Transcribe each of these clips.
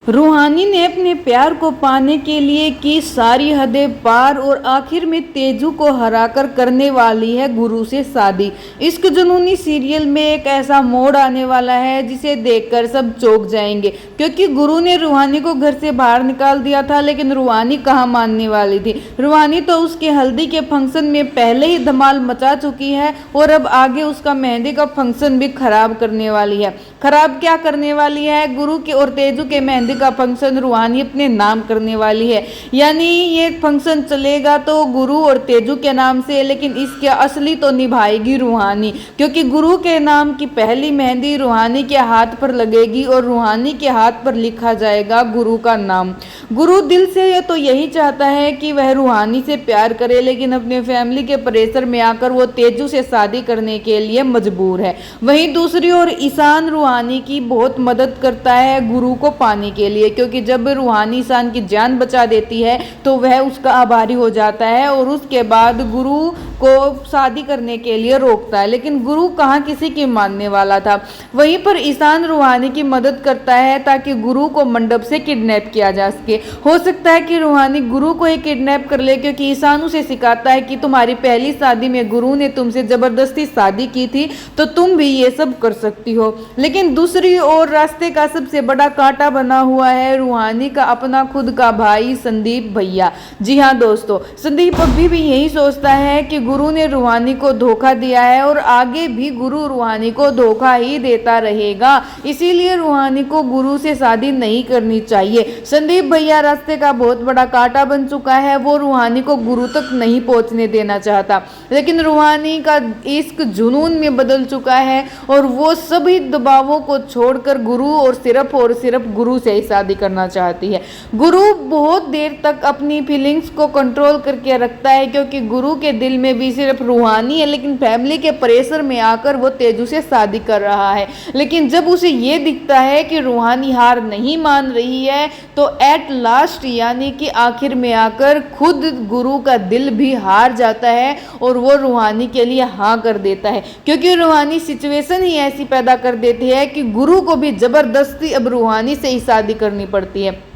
रूहानी ने अपने प्यार को पाने के लिए की सारी हदें पार और आखिर में तेजू को हराकर करने वाली है गुरु से शादी। इश्क जुनूनी सीरियल में एक ऐसा मोड़ आने वाला है जिसे देखकर सब चौंक जाएंगे, क्योंकि गुरु ने रूहानी को घर से बाहर निकाल दिया था, लेकिन रूहानी कहाँ मानने वाली थी। रूहानी तो उसके हल्दी के फंक्शन में पहले ही धमाल मचा चुकी है और अब आगे उसका मेहंदी का फंक्शन भी खराब करने वाली है। खराब क्या करने वाली है? गुरु के और तेजू के मेहंदी का फंक्शन रूहानी अपने नाम करने वाली है। यानी ये फंक्शन चलेगा तो गुरु और तेजू के नाम से, लेकिन इसके असली तो निभाएगी रूहानी, क्योंकि गुरु के नाम की पहली मेहंदी रूहानी के हाथ पर लगेगी और रूहानी के हाथ पर लिखा जाएगा गुरु का नाम। गुरु दिल से तो यही चाहता है कि वह रूहानी से प्यार करे, लेकिन अपने फैमिली के प्रेशर में आकर वो तेजू से शादी करने के लिए मजबूर है। वहीं दूसरी ओर ईशान रूहानी की बहुत मदद करता है गुरु को पाने के लिए, क्योंकि जब रूहानी ईशान की जान बचा देती है तो वह उसका आभारी हो जाता है और उसके बाद गुरु को शादी करने के लिए रोकता है, लेकिन गुरु कहाँ किसी की मानने वाला था। वहीं पर ईशान रूहानी की मदद करता है ताकि गुरु को मंडप से किडनैप किया जा सके। हो सकता है कि रूहानी गुरु को ही किडनैप कर ले, क्योंकि ईशान उसे सिखाता है कि तुम्हारी पहली शादी में गुरु ने तुमसे जबरदस्ती शादी की थी, तो तुम भी ये सब कर सकती हो। लेकिन दूसरी ओर रास्ते का सबसे बड़ा कांटा बना हुआ है रूहानी का अपना खुद का भाई संदीप भैया। जी हाँ दोस्तों, संदीप अभी भी यही सोचता है कि गुरु ने रूहानी को धोखा दिया है और आगे भी गुरु रूहानी को धोखा ही देता रहेगा, इसीलिए रूहानी को गुरु से शादी नहीं करनी चाहिए। संदीप भैया रास्ते का बहुत बड़ा कांटा बन चुका है, वो रूहानी को गुरु तक नहीं पहुंचने देना चाहता, लेकिन रूहानी का इश्क जुनून में बदल चुका है और वो सभी दबावों को छोड़कर गुरु और सिर्फ गुरु से ही शादी करना चाहती है। गुरु बहुत देर तक अपनी फीलिंग्स को कंट्रोल करके रखता है, क्योंकि गुरु के दिल में भी सिर्फ रूहानी है, लेकिन फैमिली के प्रेशर में आकर वो तेजू से शादी कर रहा है। लेकिन जब उसे ये दिखता है कि रूहानी हार नहीं मान रही है, तो एट लास्ट यानी कि आखिर में आकर खुद गुरु का दिल भी हार जाता है और वो रूहानी के लिए हाँ कर देता है, क्योंकि रूहानी सिचुएशन ही ऐसी पैदा कर देती है कि गुरु को भी जबरदस्ती अब रूहानी से ही शादी करनी पड़ती है।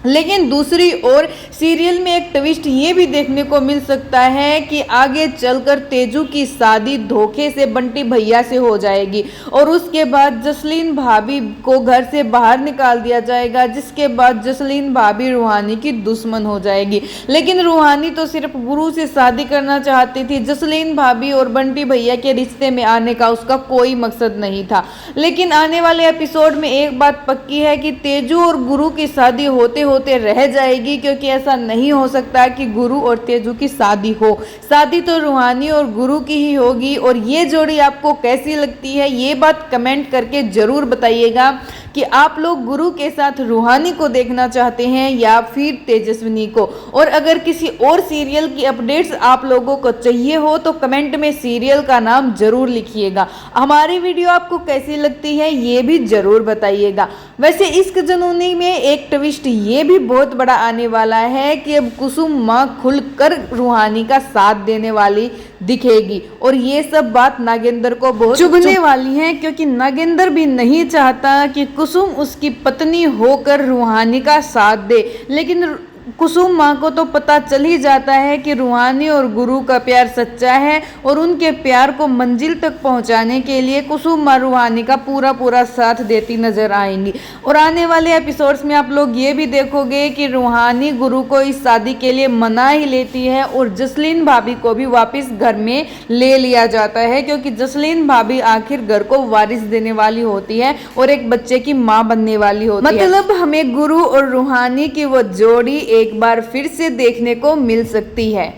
लेकिन दूसरी ओर सीरियल में एक ट्विस्ट ये भी देखने को मिल सकता है कि आगे चलकर तेजू की शादी धोखे से बंटी भैया से हो जाएगी और उसके बाद जसलीन भाभी को घर से बाहर निकाल दिया जाएगा, जिसके बाद जसलीन भाभी रूहानी की दुश्मन हो जाएगी। लेकिन रूहानी तो सिर्फ गुरु से शादी करना चाहती थी, जसलीन भाभी और बंटी भैया के रिश्ते में आने का उसका कोई मकसद नहीं था। लेकिन आने वाले एपिसोड में एक बात पक्की है कि तेजू और गुरु की शादी होते होते रह जाएगी, क्योंकि ऐसा नहीं हो सकता कि गुरु और तेजू की शादी हो। शादी तो रूहानी और गुरु की ही होगी। और ये जोड़ी आपको कैसी लगती है, ये बात कमेंट करके जरूर बताइएगा कि आप लोग गुरु के साथ रूहानी को देखना चाहते हैं या फिर तेजस्विनी को। और अगर किसी और सीरियल की अपडेट्स आप लोगों को चाहिए हो तो कमेंट में सीरियल का नाम जरूर लिखिएगा। हमारी वीडियो आपको कैसी लगती है ये भी जरूर बताइएगा। वैसे इश्क जुनूनी में एक ट्विस्ट ये भी बहुत बड़ा आने वाला है कि अब कुसुम माँ खुलकर रूहानी का साथ देने वाली दिखेगी और ये सब बात नागेंद्र को बहुत चुभने वाली है, क्योंकि नागेंद्र भी नहीं चाहता कि कुसुम उसकी पत्नी होकर रूहानी का साथ दे। लेकिन कुसुम माँ को तो पता चल ही जाता है कि रूहानी और गुरु का प्यार सच्चा है और उनके प्यार को मंजिल तक पहुंचाने के लिए कुसुम माँ रूहानी का पूरा साथ देती नजर आएंगी। और आने वाले एपिसोड्स में आप लोग ये भी देखोगे कि रूहानी गुरु को इस शादी के लिए मना ही लेती है और जसलीन भाभी को भी वापस घर में ले लिया जाता है, क्योंकि जसलीन भाभी आखिर घर को वारिस देने वाली होती है और एक बच्चे की माँ बनने वाली होती है। मतलब हमें गुरु और रूहानी की वो जोड़ी एक बार फिर से देखने को मिल सकती है।